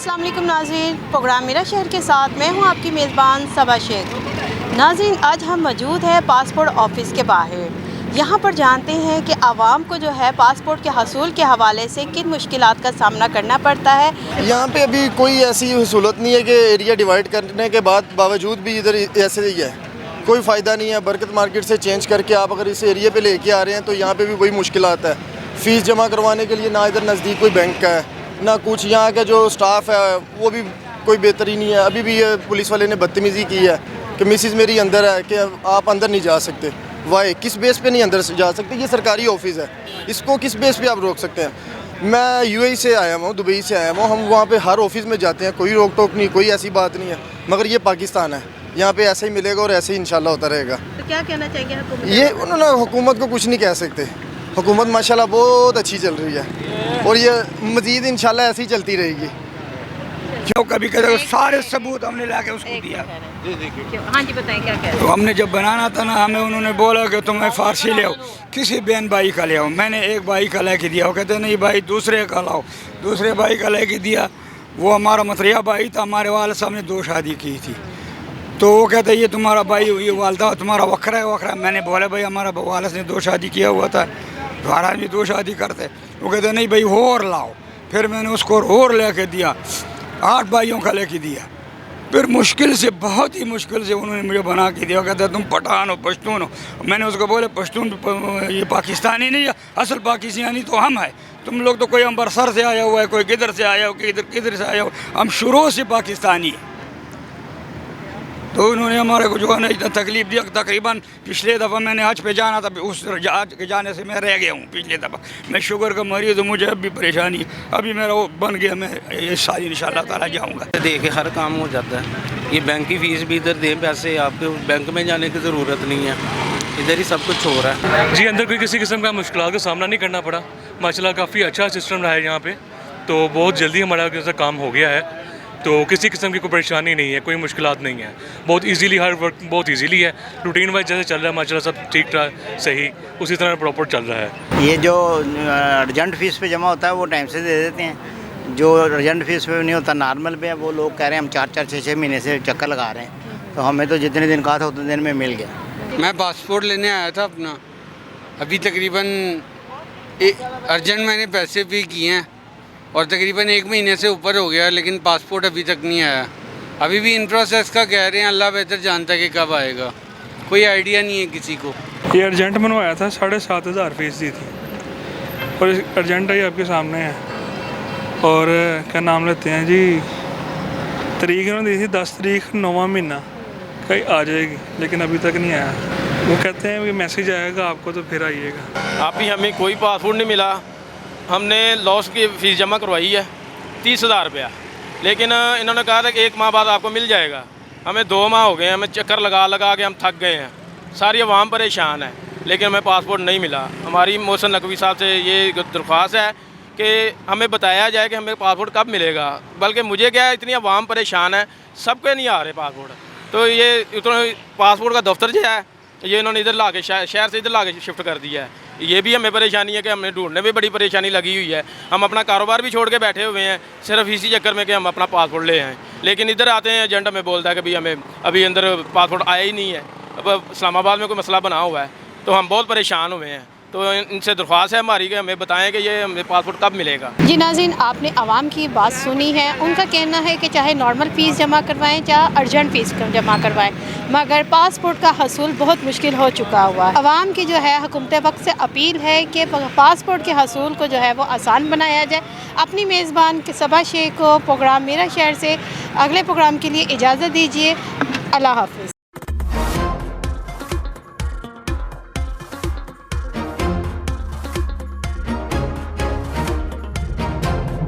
अस्सलाम वालेकुम नाज़रीन, प्रोग्राम मेरा शहर के साथ मैं हूं आपकी मेज़बान सबा शेख। नाज़रीन, आज हम मौजूद हैं पासपोर्ट ऑफ़िस के बाहर। यहां पर जानते हैं कि आवाम को जो है पासपोर्ट के हसूल के हवाले से किन मुश्किलात का सामना करना पड़ता है। यहाँ पे अभी कोई ऐसी सहूलत नहीं है कि एरिया डिवाइड करने के बावजूद भी इधर ऐसे ही है, कोई फ़ायदा नहीं है। बरकत मार्केट से चेंज करके आप अगर इस एरिया पे लेके आ रहे हैं तो यहाँ पे भी वही मुश्किलात है। फ़ीस जमा करवाने के लिए ना इधर नज़दीक कोई बैंक का है ना कुछ। यहाँ का जो स्टाफ है वो भी कोई बेहतरी नहीं है। अभी भी ये पुलिस वाले ने बदतमीज़ी की है कि मिसिज़ मेरी अंदर है कि आप अंदर नहीं जा सकते। वाई किस बेस पे नहीं अंदर जा सकते? ये सरकारी ऑफिस है, इसको किस बेस पे आप रोक सकते हैं? मैं यूएई से आया हूँ, दुबई से आया हूँ, हम वहाँ पे हर ऑफिस में जाते हैं, कोई रोक टोक नहीं, कोई ऐसी बात नहीं है। मगर ये पाकिस्तान है, यहाँ पे ऐसे ही मिलेगा और ऐसे ही इंशाल्लाह होता रहेगा। तो क्या कहना चाहेंगे हुकूमत? ये उन्होंने हुकूमत को कुछ नहीं कह सकते। हुकूमत माशाल्लाह बहुत अच्छी चल रही है और ये मज़ीद इंशाल्लाह ऐसी ही चलती रहेगी। क्यों कभी कभी सारे सबूत हमने लाके उसको दिया। हाँ जी, बताएं क्या कह रहे हैं? तो हमने जब बनाना था ना, हमें उन्होंने बोला कि तुम फारसी ले आओ, किसी बहन भाई का ले आओ। मैंने एक भाई का लेके दिया, वो कहते नहीं भाई दूसरे का लाओ। दूसरे भाई का लेके दिया, वो हमारा मतरिया भाई था, हमारे वाले साहब ने 2 शादी की थी। तो वो कहते ये तुम्हारा भाई, ये वालदा तुम्हारा वखरा है। मैंने बोला भाई हमारा वालद ने 2 शादी किया हुआ था, तुम्हारा भी 2 शादी करते। वो कहते नहीं भाई और लाओ। फिर मैंने उसको और लेके दिया, 8 भाइयों का लेके दिया। फिर मुश्किल से, बहुत ही मुश्किल से उन्होंने मुझे बना के दिया। कहते तुम पठान हो, पश्तून हो। मैंने उसको बोले पश्तून ये पाकिस्तानी नहीं है, असल पाकिस्तानी तो हम है। तुम लोग तो कोई अमृतसर से आया हुआ है, कोई किधर से आया हो, किधर से आया हो। हम शुरू से पाकिस्तानी है। तो उन्होंने हमारे को जो है ना इतना तकलीफ़ दिया। तकरीबन पिछले दफ़ा मैंने हज पे जाना था, उस हज के जाने से मैं रह गया हूँ पिछले दफ़ा। मैं शुगर का मरीज़ हूँ, मुझे अब भी परेशानी है। अभी मेरा वो बन गया, मैं इस साल इंशाल्लाह ताला जाऊँगा। दे के हर काम हो जाता है। ये बैंक की फ़ीस भी इधर दें पैसे, आपको बैंक में जाने की ज़रूरत नहीं है, इधर ही सब कुछ हो रहा है। जी, अंदर कोई किसी किस्म का मुश्किलात का सामना नहीं करना पड़ा। माशाल्लाह काफ़ी अच्छा सिस्टम रहा है यहाँ पे, तो बहुत जल्दी हमारा काम हो गया है। तो किसी किस्म की कोई परेशानी नहीं है, कोई मुश्किलात नहीं है। बहुत इजीली हर वर्क बहुत इजीली है। रूटीन वाइज जैसे चल रहा है माशाल्लाह सब ठीक ठाक सही उसी तरह प्रॉपर चल रहा है। ये जो अर्जेंट फ़ीस पे जमा होता है वो टाइम से दे देते हैं। जो अर्जेंट फ़ीस पे नहीं होता, नॉर्मल पे है, वो लोग कह रहे हैं हम 4-4, 6-6 महीने से चक्कर लगा रहे हैं। तो हमें तो जितने दिन कहा था उतने दिन में मिल गया। मैं पासपोर्ट लेने आया था अपना, अभी तकरीबन अर्जेंट मैंने पैसे भी किए हैं और तकरीबन 1 महीने से ऊपर हो गया, लेकिन पासपोर्ट अभी तक नहीं आया। अभी भी इन प्रोसेस का कह रहे हैं, अल्लाह बेहतर जानता है कि कब आएगा, कोई आइडिया नहीं है किसी को। ये अर्जेंट बनवाया था, 7,500 फ़ीस दी थी और अर्जेंट ही आपके सामने है। और क्या नाम लेते हैं जी, तारीख उन्होंने दी थी 10 तारीख 9वां महीना कहीं आ जाएगी, लेकिन अभी तक नहीं आया। वो कहते हैं कि मैसेज आएगा आपको तो फिर आइएगा। अभी हमें कोई पासपोर्ट नहीं मिला। हमने लॉस की फ़ीस जमा करवाई है 30,000 रुपया, लेकिन इन्होंने कहा था कि 1 माह बाद आपको मिल जाएगा। हमें 2 माह हो गए, हमें चक्कर लगा के हम थक गए हैं। सारी अवाम परेशान है, लेकिन हमें पासपोर्ट नहीं मिला। हमारी मोहसिन नकवी साहब से ये दरख्वास्त है कि हमें बताया जाए कि हमें पासपोर्ट कब मिलेगा। बल्कि मुझे क्या है, इतनी अवाम परेशान है, सबके नहीं आ रहे पासपोर्ट। तो ये इतना पासपोर्ट का दफ्तर जो है ये इन्होंने इधर ला के शहर से इधर ला के शिफ्ट कर दिया है। ये भी हमें परेशानी है कि हमें ढूंढने में बड़ी परेशानी लगी हुई है। हम अपना कारोबार भी छोड़ के बैठे हुए हैं सिर्फ इसी चक्कर में कि हम अपना पासपोर्ट ले आएँ। लेकिन इधर आते हैं एजेंट हमें बोलता है कि भाई हमें अभी अंदर पासपोर्ट आया ही नहीं है। अब इस्लामाबाद में कोई मसला बना हुआ है, तो हम बहुत परेशान हुए हैं। तो इनसे दरख्वास्त है हमारी कि हमें बताएं कि ये हमें पासपोर्ट कब मिलेगा। जी नाज़रीन, आपने आवाम की बात सुनी है। उनका कहना है कि चाहे नॉर्मल फ़ीस जमा करवाएं चाहे अर्जेंट फ़ीस जमा करवाएं, मगर पासपोर्ट का हसूल बहुत मुश्किल हो चुका हुआ है। आवाम की जो है हुकूमत वक्त से अपील है कि पासपोर्ट के हसूल को जो है वो आसान बनाया जाए। अपनी मेज़बान सबा शेख को प्रोग्राम मेरा शहर से अगले प्रोग्राम के लिए इजाज़त दीजिए। अल्लाह हाफ़िज़।